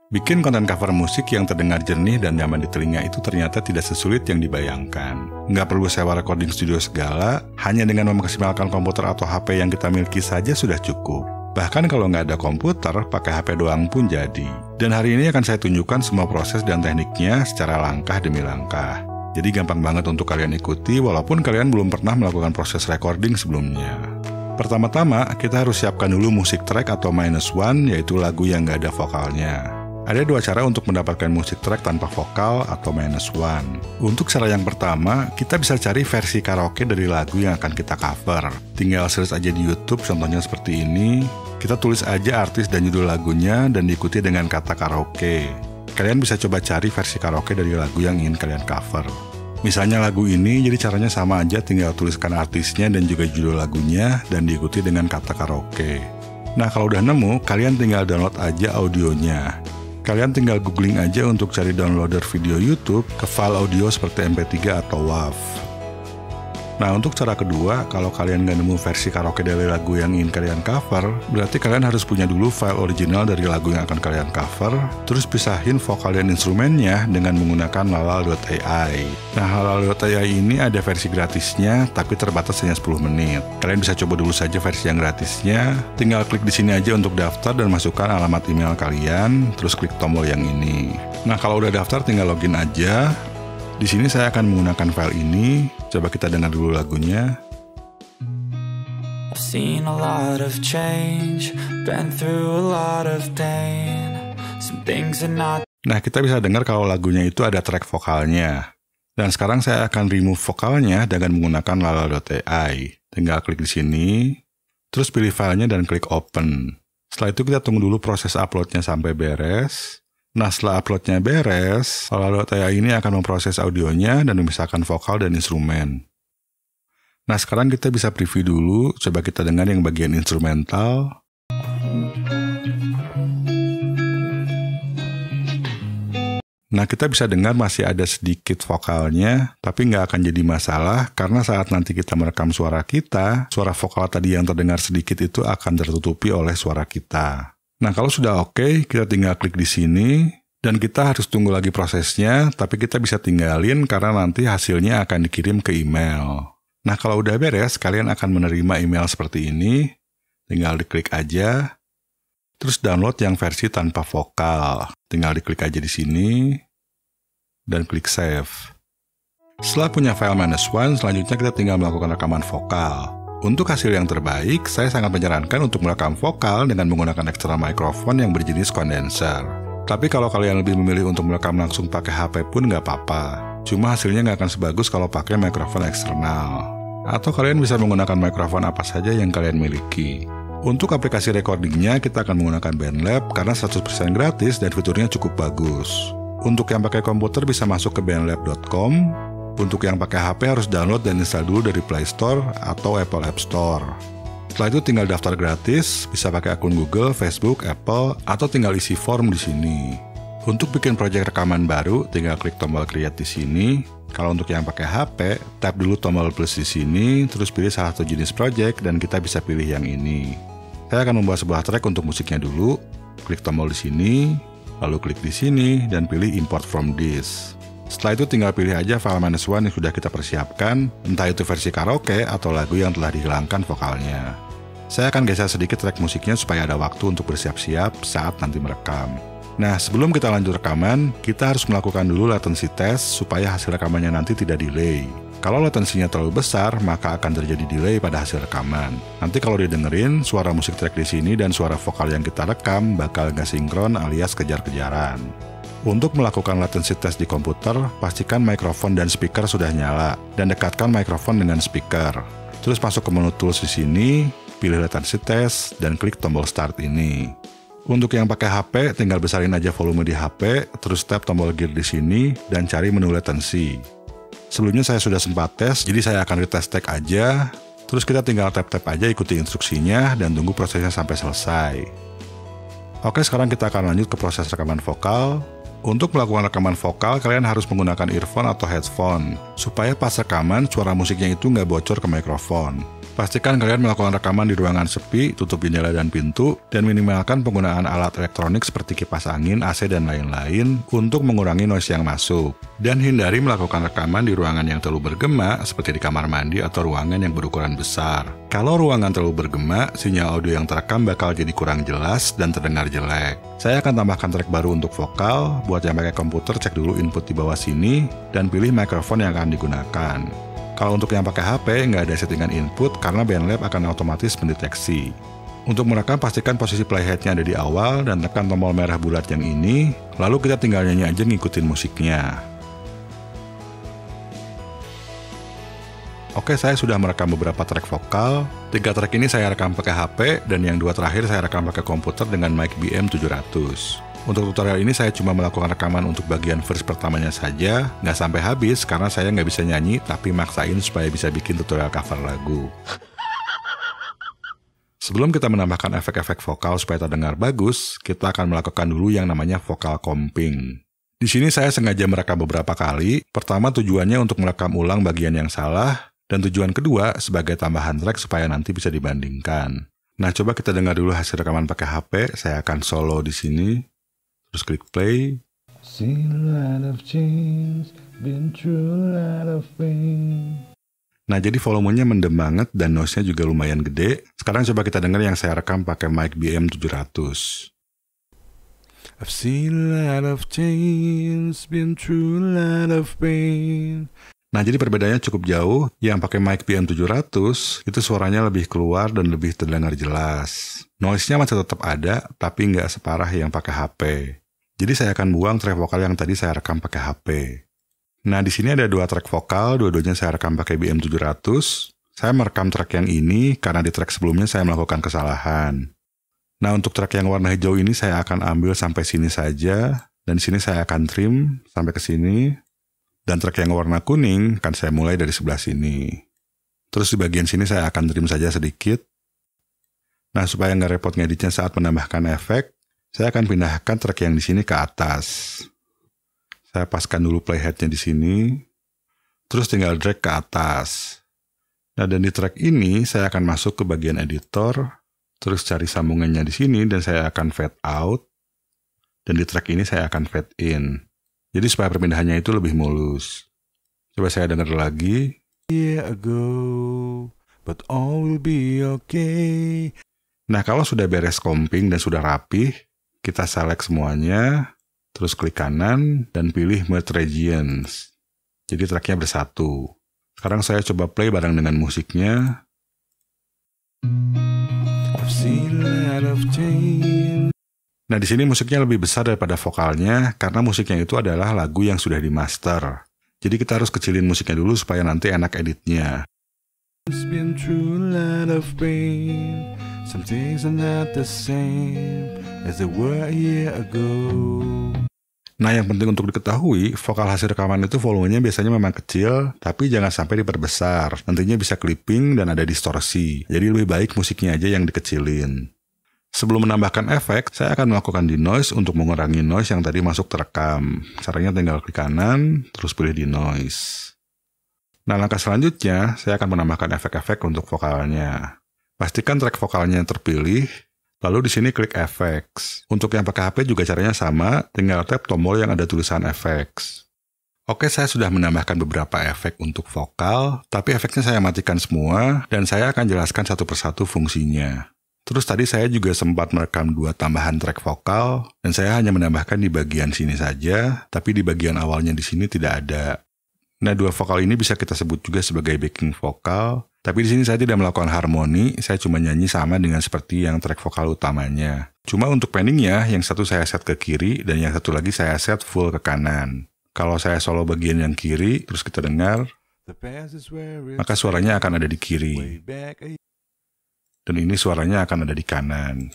Bikin konten cover musik yang terdengar jernih dan nyaman di telinga itu ternyata tidak sesulit yang dibayangkan. Nggak perlu sewa recording studio segala, hanya dengan memaksimalkan komputer atau HP yang kita miliki saja sudah cukup. Bahkan kalau nggak ada komputer, pakai HP doang pun jadi. Dan hari ini akan saya tunjukkan semua proses dan tekniknya secara langkah demi langkah. Jadi gampang banget untuk kalian ikuti walaupun kalian belum pernah melakukan proses recording sebelumnya. Pertama-tama, kita harus siapkan dulu musik track atau -1, yaitu lagu yang nggak ada vokalnya. Ada dua cara untuk mendapatkan musik track tanpa vokal atau -1. Untuk cara yang pertama, kita bisa cari versi karaoke dari lagu yang akan kita cover. Tinggal search aja di YouTube, contohnya seperti ini. Kita tulis aja artis dan judul lagunya dan diikuti dengan kata karaoke. Kalian bisa coba cari versi karaoke dari lagu yang ingin kalian cover. Misalnya lagu ini, jadi caranya sama aja, tinggal tuliskan artisnya dan juga judul lagunya dan diikuti dengan kata karaoke. Nah, kalau udah nemu, kalian tinggal download aja audionya. Kalian tinggal googling aja untuk cari downloader video YouTube ke file audio seperti MP3 atau WAV. Nah, untuk cara kedua, kalau kalian nggak nemu versi karaoke dari lagu yang ingin kalian cover, berarti kalian harus punya dulu file original dari lagu yang akan kalian cover, terus pisahin vokal dan instrumennya dengan menggunakan lalal.ai. Nah, lalal.ai ini ada versi gratisnya, tapi terbatas hanya 10 menit. Kalian bisa coba dulu saja versi yang gratisnya, tinggal klik di sini aja untuk daftar dan masukkan alamat email kalian, terus klik tombol yang ini. Nah, kalau udah daftar tinggal login aja. Di sini saya akan menggunakan file ini. Coba kita dengar dulu lagunya. I've seen a lot of change, been through a lot of pain. Some things are not. Nah, kita bisa dengar kalau lagunya itu ada track vokalnya. Dan sekarang saya akan remove vokalnya dengan menggunakan lalal.ai. Tinggal klik di sini, terus pilih filenya dan klik open. Setelah itu kita tunggu dulu proses uploadnya sampai beres. Nah, setelah uploadnya beres, lalal.ai ini akan memproses audionya dan memisahkan vokal dan instrumen. Nah, sekarang kita bisa preview dulu, coba kita dengar yang bagian instrumental. Nah, kita bisa dengar masih ada sedikit vokalnya, tapi nggak akan jadi masalah, karena saat nanti kita merekam suara kita, suara vokal tadi yang terdengar sedikit itu akan tertutupi oleh suara kita. Nah, kalau sudah oke, kita tinggal klik di sini, dan kita harus tunggu lagi prosesnya, tapi kita bisa tinggalin karena nanti hasilnya akan dikirim ke email. Nah, kalau udah beres, kalian akan menerima email seperti ini, tinggal diklik aja, terus download yang versi tanpa vokal. Tinggal diklik aja di sini, dan klik save. Setelah punya file -1, selanjutnya kita tinggal melakukan rekaman vokal. Untuk hasil yang terbaik, saya sangat menyarankan untuk merekam vokal dengan menggunakan eksternal mikrofon yang berjenis kondenser. Tapi kalau kalian lebih memilih untuk merekam langsung pakai HP pun nggak apa-apa. Cuma hasilnya nggak akan sebagus kalau pakai mikrofon eksternal. Atau kalian bisa menggunakan mikrofon apa saja yang kalian miliki. Untuk aplikasi recordingnya, kita akan menggunakan BandLab karena 100% gratis dan fiturnya cukup bagus. Untuk yang pakai komputer bisa masuk ke bandlab.com. Untuk yang pakai HP harus download dan install dulu dari Play Store atau Apple App Store. Setelah itu tinggal daftar gratis, bisa pakai akun Google, Facebook, Apple, atau tinggal isi form di sini. Untuk bikin project rekaman baru, tinggal klik tombol create di sini. Kalau untuk yang pakai HP, tap dulu tombol plus di sini, terus pilih salah satu jenis project dan kita bisa pilih yang ini. Saya akan membuat sebuah track untuk musiknya dulu. Klik tombol di sini, lalu klik di sini dan pilih import from disk. Setelah itu tinggal pilih aja file -1 yang sudah kita persiapkan, entah itu versi karaoke atau lagu yang telah dihilangkan vokalnya. Saya akan geser sedikit track musiknya supaya ada waktu untuk bersiap-siap saat nanti merekam. Nah, sebelum kita lanjut rekaman, kita harus melakukan dulu latency test supaya hasil rekamannya nanti tidak delay. Kalau latensinya terlalu besar, maka akan terjadi delay pada hasil rekaman. Nanti kalau didengerin, suara musik track di sini dan suara vokal yang kita rekam bakal nggak sinkron alias kejar-kejaran. Untuk melakukan latency test di komputer, pastikan mikrofon dan speaker sudah nyala, dan dekatkan mikrofon dengan speaker. Terus masuk ke menu tools di sini, pilih latency test, dan klik tombol start ini. Untuk yang pakai HP, tinggal besarin aja volume di HP, terus tap tombol gear di sini, dan cari menu latency. Sebelumnya saya sudah sempat tes, jadi saya akan retest tag aja. Terus kita tinggal tap-tap aja ikuti instruksinya, dan tunggu prosesnya sampai selesai. Oke, sekarang kita akan lanjut ke proses rekaman vokal. Untuk melakukan rekaman vokal, kalian harus menggunakan earphone atau headphone, supaya pas rekaman, suara musiknya itu nggak bocor ke mikrofon. Pastikan kalian melakukan rekaman di ruangan sepi, tutup jendela dan pintu, dan minimalkan penggunaan alat elektronik seperti kipas angin, AC, dan lain-lain untuk mengurangi noise yang masuk. Dan hindari melakukan rekaman di ruangan yang terlalu bergema, seperti di kamar mandi atau ruangan yang berukuran besar. Kalau ruangan terlalu bergema, sinyal audio yang terekam bakal jadi kurang jelas dan terdengar jelek. Saya akan tambahkan track baru untuk vokal. Buat yang pakai komputer, cek dulu input di bawah sini, dan pilih mikrofon yang akan digunakan. Kalau untuk yang pakai HP, nggak ada settingan input karena BandLab akan otomatis mendeteksi. Untuk merekam, pastikan posisi playhead-nya ada di awal dan tekan tombol merah bulat yang ini, lalu kita tinggal nyanyi aja ngikutin musiknya. Oke, saya sudah merekam beberapa track vokal. 3 track ini saya rekam pakai HP, dan yang 2 terakhir saya rekam pakai komputer dengan mic BM700. Untuk tutorial ini saya cuma melakukan rekaman untuk bagian verse pertamanya saja, nggak sampai habis karena saya nggak bisa nyanyi, tapi maksain supaya bisa bikin tutorial cover lagu. Sebelum kita menambahkan efek-efek vokal supaya terdengar bagus, kita akan melakukan dulu yang namanya vokal comping. Di sini saya sengaja merekam beberapa kali. Pertama, tujuannya untuk merekam ulang bagian yang salah, dan tujuan kedua sebagai tambahan track supaya nanti bisa dibandingkan. Nah, coba kita dengar dulu hasil rekaman pakai HP. Saya akan solo di sini. Terus klik play. Nah, jadi volumenya mendem banget dan noise-nya juga lumayan gede. Sekarang coba kita dengar yang saya rekam pakai mic BM700. I've seen a lot of change, been through a lot of pain. Nah, jadi perbedaannya cukup jauh. Yang pakai mic BM700 itu suaranya lebih keluar dan lebih terdengar jelas. Noise-nya masih tetap ada, tapi nggak separah yang pakai HP. Jadi saya akan buang track vokal yang tadi saya rekam pakai HP. Nah, di sini ada 2 track vokal, dua-duanya saya rekam pakai BM700. Saya merekam track yang ini karena di track sebelumnya saya melakukan kesalahan. Nah, untuk track yang warna hijau ini saya akan ambil sampai sini saja, dan di sini saya akan trim sampai ke sini. Dan track yang warna kuning akan saya mulai dari sebelah sini. Terus di bagian sini saya akan trim saja sedikit. Nah, supaya nggak repot ngeditnya saat menambahkan efek, saya akan pindahkan track yang di sini ke atas. Saya paskan dulu playhead-nya di sini, terus tinggal drag ke atas. Nah, dan di track ini saya akan masuk ke bagian editor, terus cari sambungannya di sini dan saya akan fade out. Dan di track ini saya akan fade in. Jadi supaya perpindahannya itu lebih mulus. Coba saya dengar lagi. Yeah, ago, but all will be okay. Nah, kalau sudah beres comping dan sudah rapih, kita select semuanya, terus klik kanan, dan pilih Merge Regions. Jadi tracknya bersatu. Sekarang saya coba play bareng dengan musiknya. I've seen a lot of change. Nah, di sini musiknya lebih besar daripada vokalnya, karena musiknya itu adalah lagu yang sudah dimaster. Jadi kita harus kecilin musiknya dulu supaya nanti enak editnya. It's been through a lot of pain. Some things are not the same as they were a year ago. Nah, yang penting untuk diketahui, vokal hasil rekaman itu volumenya biasanya memang kecil, tapi jangan sampai diperbesar. Nantinya bisa clipping dan ada distorsi. Jadi lebih baik musiknya aja yang dikecilin. Sebelum menambahkan efek, saya akan melakukan denoise untuk mengurangi noise yang tadi masuk terekam. Caranya tinggal klik kanan, terus pilih denoise. Nah, langkah selanjutnya, saya akan menambahkan efek-efek untuk vokalnya. Pastikan track vokalnya terpilih, lalu di sini klik Effects. Untuk yang pakai HP juga caranya sama, tinggal tap tombol yang ada tulisan Effects. Oke, saya sudah menambahkan beberapa efek untuk vokal, tapi efeknya saya matikan semua, dan saya akan jelaskan satu persatu fungsinya. Terus tadi saya juga sempat merekam 2 tambahan track vokal, dan saya hanya menambahkan di bagian sini saja, tapi di bagian awalnya di sini tidak ada. Nah, 2 vokal ini bisa kita sebut juga sebagai backing vokal, tapi di sini saya tidak melakukan harmoni, saya cuma nyanyi sama dengan seperti yang track vokal utamanya. Cuma untuk panningnya, yang satu saya set ke kiri, dan yang satu lagi saya set full ke kanan. Kalau saya solo bagian yang kiri, terus kita dengar, maka suaranya akan ada di kiri. Dan ini suaranya akan ada di kanan.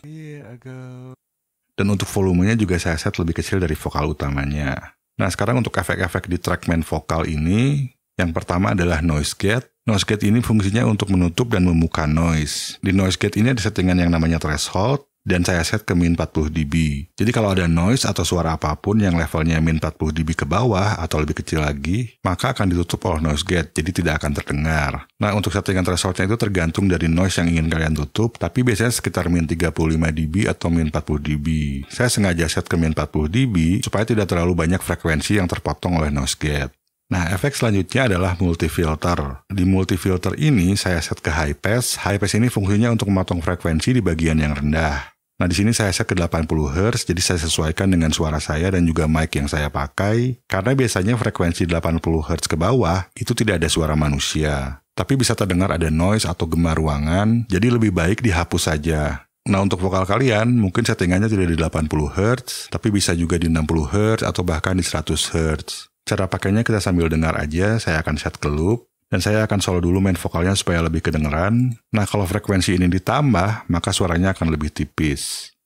Dan untuk volumenya juga saya set lebih kecil dari vokal utamanya. Nah, sekarang untuk efek-efek di track main vokal ini, yang pertama adalah noise gate. Noise gate ini fungsinya untuk menutup dan membuka noise. Di noise gate ini ada settingan yang namanya threshold. dan saya set ke min 40 dB. Jadi kalau ada noise atau suara apapun yang levelnya min 40 dB ke bawah atau lebih kecil lagi, maka akan ditutup oleh noise gate, jadi tidak akan terdengar. Nah, untuk settingan thresholdnya itu tergantung dari noise yang ingin kalian tutup, tapi biasanya sekitar min 35 dB atau min 40 dB. Saya sengaja set ke min 40 dB supaya tidak terlalu banyak frekuensi yang terpotong oleh noise gate. Nah, efek selanjutnya adalah multifilter. Di multifilter ini saya set ke high pass. High pass ini fungsinya untuk memotong frekuensi di bagian yang rendah. Nah, di sini saya set ke 80 Hz, jadi saya sesuaikan dengan suara saya dan juga mic yang saya pakai. Karena biasanya frekuensi 80 Hz ke bawah itu tidak ada suara manusia. Tapi bisa terdengar ada noise atau gema ruangan, jadi lebih baik dihapus saja. Nah, untuk vokal kalian, mungkin settingannya tidak di 80 Hz, tapi bisa juga di 60 Hz atau bahkan di 100 Hz. Cara pakainya kita sambil dengar aja, saya akan set ke loop, dan saya akan solo dulu main vokalnya supaya lebih kedengeran. Nah, kalau frekuensi ini ditambah, maka suaranya akan lebih tipis.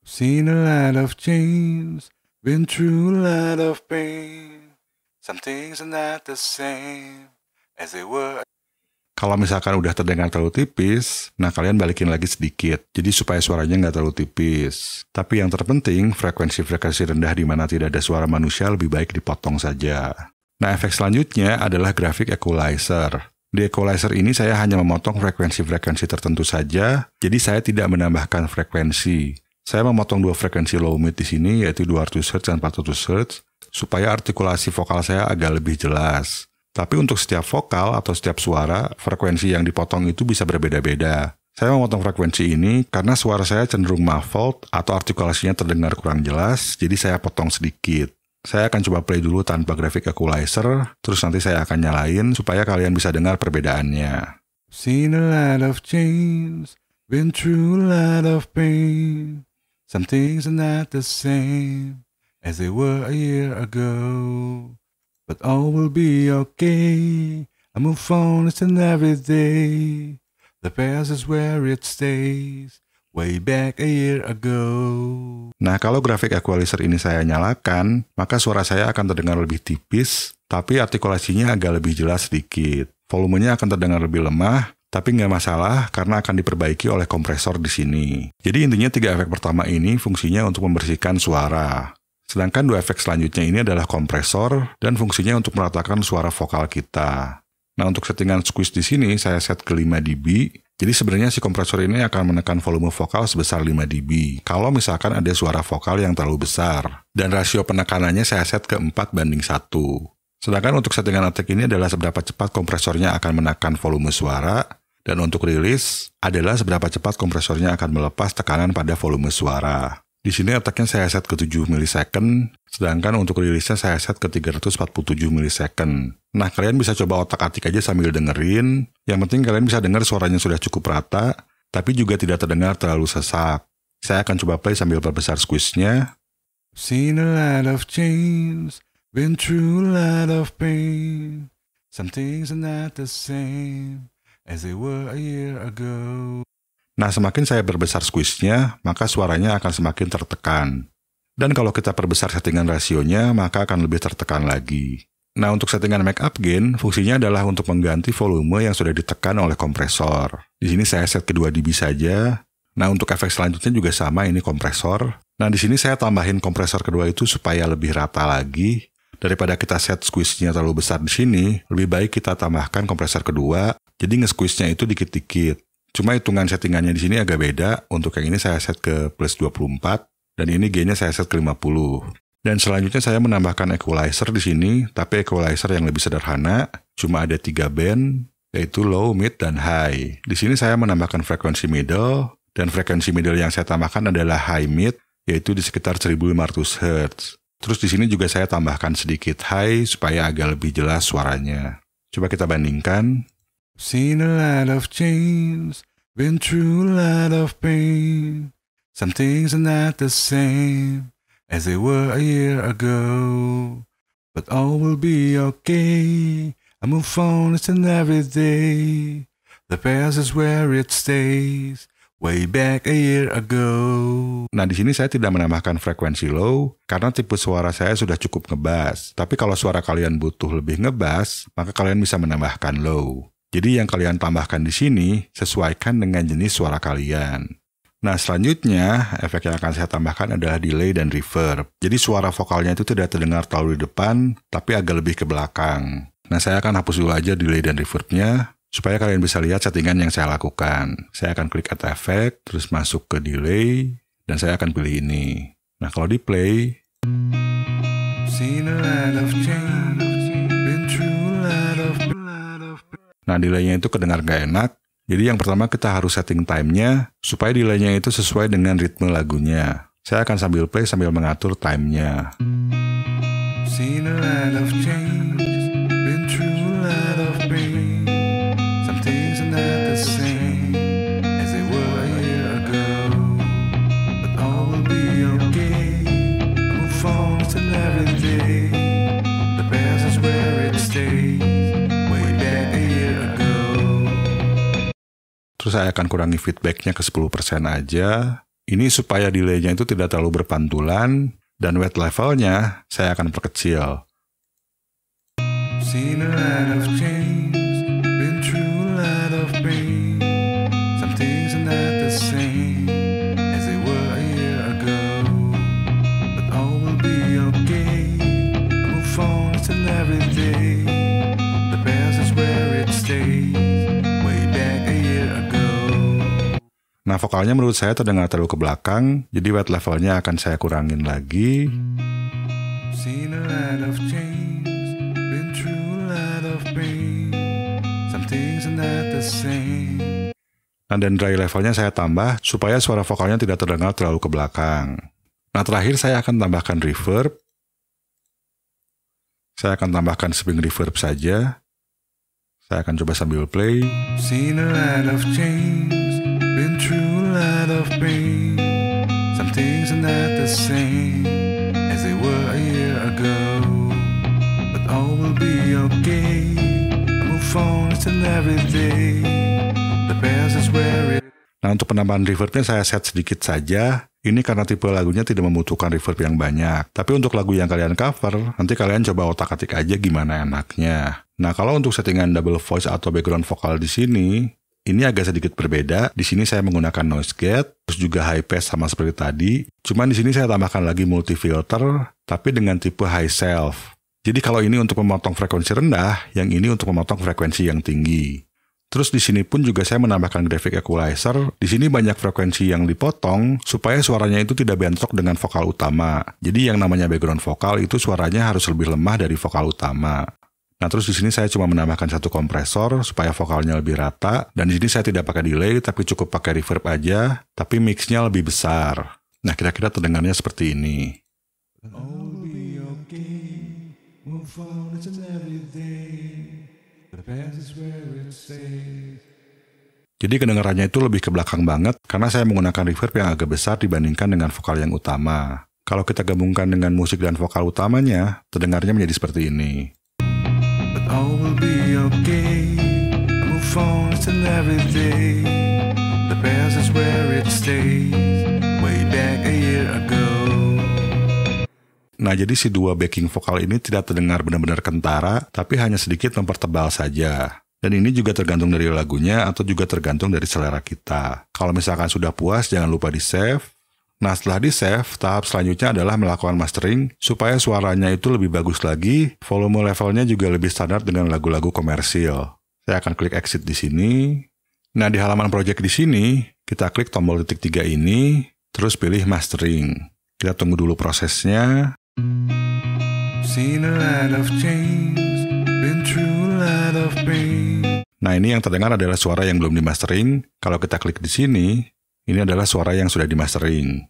Seen a lot of change, been through a lot of pain. Some things are not the same as they were. Kalau misalkan udah terdengar terlalu tipis, nah kalian balikin lagi sedikit, jadi supaya suaranya nggak terlalu tipis. Tapi yang terpenting, frekuensi-frekuensi rendah di mana tidak ada suara manusia lebih baik dipotong saja. Nah, efek selanjutnya adalah graphic equalizer. Di equalizer ini saya hanya memotong frekuensi-frekuensi tertentu saja, jadi saya tidak menambahkan frekuensi. Saya memotong dua frekuensi low mid di sini, yaitu 200 Hz dan 400 Hz, supaya artikulasi vokal saya agak lebih jelas. Tapi untuk setiap vokal atau setiap suara, frekuensi yang dipotong itu bisa berbeda-beda. Saya memotong frekuensi ini karena suara saya cenderung muffled atau artikulasinya terdengar kurang jelas, jadi saya potong sedikit. Saya akan coba play dulu tanpa graphic equalizer, terus nanti saya akan nyalain supaya kalian bisa dengar perbedaannya. Seen a lot of change, been through a lot of pain. Some things are not the same as they were a year ago. But all will be okay. I move on each and every day. The past is where it stays. Way back a year ago. Nah, kalau graphic equalizer ini saya nyalakan, maka suara saya akan terdengar lebih tipis, tapi artikulasinya agak lebih jelas sedikit. Volumenya akan terdengar lebih lemah, tapi nggak masalah karena akan diperbaiki oleh kompresor di sini. Jadi intinya 3 efek pertama ini fungsinya untuk membersihkan suara. Sedangkan 2 efek selanjutnya ini adalah kompresor dan fungsinya untuk meratakan suara vokal kita. Nah, untuk settingan squeeze di sini saya set ke 5 dB. Jadi sebenarnya si kompresor ini akan menekan volume vokal sebesar 5 dB. Kalau misalkan ada suara vokal yang terlalu besar. Dan rasio penekanannya saya set ke 4:1. Sedangkan untuk settingan attack ini adalah seberapa cepat kompresornya akan menekan volume suara. Dan untuk rilis adalah seberapa cepat kompresornya akan melepas tekanan pada volume suara. Di sini attack-nya saya set ke 7 millisecond, sedangkan untuk rilisnya saya set ke 347 millisecond. Nah, kalian bisa coba otak-atik aja sambil dengerin. Yang penting kalian bisa dengar suaranya sudah cukup rata, tapi juga tidak terdengar terlalu sesak. Saya akan coba play sambil perbesar squeeze-nya. Seen a lot of change, been through a lot of pain. Some things are not the same as they were a year ago. Nah, semakin saya perbesar squeeze-nya, maka suaranya akan semakin tertekan. Dan kalau kita perbesar settingan rasionya, maka akan lebih tertekan lagi. Nah, untuk settingan make up gain, fungsinya adalah untuk mengganti volume yang sudah ditekan oleh kompresor. Di sini saya set ke 2 dB saja. Nah, untuk efek selanjutnya juga sama, ini kompresor. Nah, di sini saya tambahin kompresor kedua itu supaya lebih rata lagi. Daripada kita set squeeze-nya terlalu besar di sini, lebih baik kita tambahkan kompresor kedua, jadi nge-squeeze-nya itu dikit-dikit. Cuma hitungan settingannya di sini agak beda. Untuk yang ini saya set ke plus 24 dan ini gainnya saya set ke 50. Dan selanjutnya saya menambahkan equalizer di sini, tapi equalizer yang lebih sederhana, cuma ada 3 band, yaitu low, mid, dan high. Di sini saya menambahkan frekuensi middle, dan frekuensi middle yang saya tambahkan adalah high mid, yaitu di sekitar 1500 Hz. Terus di sini juga saya tambahkan sedikit high supaya agak lebih jelas suaranya. Coba kita bandingkan. Seen a lot of change, been through a lot of pain. Some things are not the same as they were a year ago. But all will be okay. I move on each and every day. The past is where it stays. Way back a year ago. Nah, di sini saya tidak menambahkan frekuensi low karena tipe suara saya sudah cukup ngebass. Tapi kalau suara kalian butuh lebih ngebass, maka kalian bisa menambahkan low. Jadi yang kalian tambahkan di sini sesuaikan dengan jenis suara kalian. Nah, selanjutnya, efek yang akan saya tambahkan adalah delay dan reverb. Jadi suara vokalnya itu tidak terdengar terlalu di depan, tapi agak lebih ke belakang. Nah, saya akan hapus dulu aja delay dan reverbnya, supaya kalian bisa lihat settingan yang saya lakukan. Saya akan klik add effect, terus masuk ke delay, dan saya akan pilih ini. Nah, kalau di play, nah delaynya itu kedengar gak enak. Jadi yang pertama kita harus setting time-nya supaya delaynya itu sesuai dengan ritme lagunya. Saya akan sambil play sambil mengatur time-nya. Terus saya akan kurangi feedbacknya ke 10% aja. Ini supaya delaynya itu tidak terlalu berpantulan, dan weight levelnya saya akan perkecil. Nah, vokalnya menurut saya terdengar terlalu ke belakang, jadi weight levelnya akan saya kurangin lagi. Nah, dan dry levelnya saya tambah supaya suara vokalnya tidak terdengar terlalu ke belakang. Nah, terakhir saya akan tambahkan reverb. Saya akan tambahkan spring reverb saja. Saya akan coba sambil play. Been through a lot of pain. Some things are not the same as they were a year ago. But all will be okay. I move on till every day. The past is where it. Nah, untuk penambahan reverbnya saya set sedikit saja. Ini karena tipe lagunya tidak membutuhkan reverb yang banyak. Tapi untuk lagu yang kalian cover, nanti kalian coba otak-atik aja gimana enaknya. Nah, kalau untuk settingan double voice atau background vokal di sini, ini agak sedikit berbeda. Di sini saya menggunakan noise gate, terus juga high pass sama seperti tadi. Cuman di sini saya tambahkan lagi multi filter, tapi dengan tipe high self. Jadi kalau ini untuk memotong frekuensi rendah, yang ini untuk memotong frekuensi yang tinggi. Terus di sini pun juga saya menambahkan graphic equalizer. Di sini banyak frekuensi yang dipotong supaya suaranya itu tidak bentrok dengan vokal utama. Jadi yang namanya background vokal itu suaranya harus lebih lemah dari vokal utama. Nah, terus di sini saya cuma menambahkan satu kompresor supaya vokalnya lebih rata, dan di sini saya tidak pakai delay tapi cukup pakai reverb aja, tapi mixnya lebih besar. Nah, kira-kira terdengarnya seperti ini. Jadi kedengarannya itu lebih ke belakang banget karena saya menggunakan reverb yang agak besar dibandingkan dengan vokal yang utama. Kalau kita gabungkan dengan musik dan vokal utamanya, terdengarnya menjadi seperti ini. All will be okay. I move on till every day. The past is where it stays. Way back a year ago. Nah, jadi si dua backing vokal ini tidak terdengar benar-benar kentara, tapi hanya sedikit mempertebal saja. Dan ini juga tergantung dari lagunya atau juga tergantung dari selera kita. Kalau misalkan sudah puas, jangan lupa di-save. Nah, setelah di-save, tahap selanjutnya adalah melakukan mastering supaya suaranya itu lebih bagus lagi, volume levelnya juga lebih standar dengan lagu-lagu komersil. Saya akan klik exit di sini. Nah, di halaman project di sini, kita klik tombol titik 3 ini, terus pilih mastering. Kita tunggu dulu prosesnya. Nah, ini yang terdengar adalah suara yang belum dimastering. Kalau kita klik di sini, ini adalah suara yang sudah dimastering.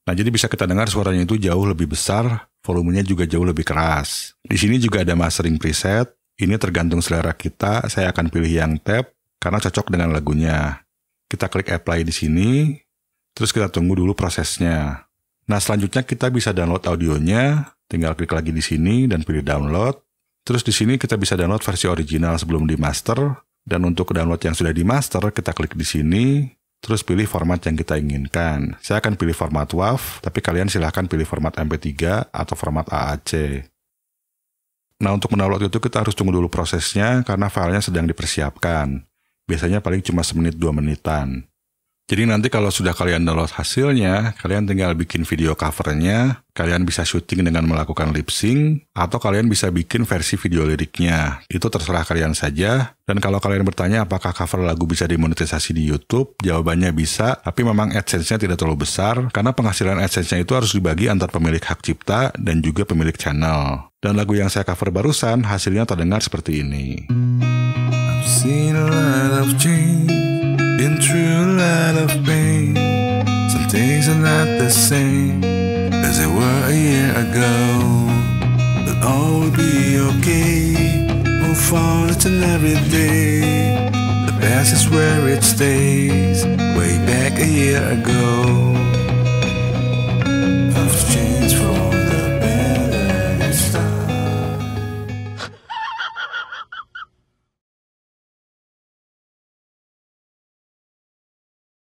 Nah, jadi bisa kita dengar suaranya itu jauh lebih besar, volumenya juga jauh lebih keras. Di sini juga ada mastering preset. Ini tergantung selera kita. Saya akan pilih yang tab karena cocok dengan lagunya. Kita klik apply di sini, terus kita tunggu dulu prosesnya. Nah, selanjutnya kita bisa download audionya. Tinggal klik lagi di sini dan pilih download. Terus di sini kita bisa download versi original sebelum dimaster, dan untuk download yang sudah dimaster kita klik di sini, terus pilih format yang kita inginkan. Saya akan pilih format WAV, tapi kalian silahkan pilih format MP3 atau format AAC. Nah, untuk mendownload itu kita harus tunggu dulu prosesnya karena filenya sedang dipersiapkan. Biasanya paling cuma 1-2 menitan. Jadi nanti kalau sudah kalian download hasilnya, kalian tinggal bikin video covernya, kalian bisa syuting dengan melakukan lip sync, atau kalian bisa bikin versi video liriknya. Itu terserah kalian saja. Dan kalau kalian bertanya apakah cover lagu bisa dimonetisasi di YouTube, jawabannya bisa, tapi memang AdSense-nya tidak terlalu besar, karena penghasilan AdSense-nya itu harus dibagi antar pemilik hak cipta dan juga pemilik channel. Dan lagu yang saya cover barusan, hasilnya terdengar seperti ini. I've seen a lot of change. Been through a lot of pain. Some things are not the same as they were a year ago. But all will be okay. Move on, it's an everyday. The past is where it stays. Way back a year ago.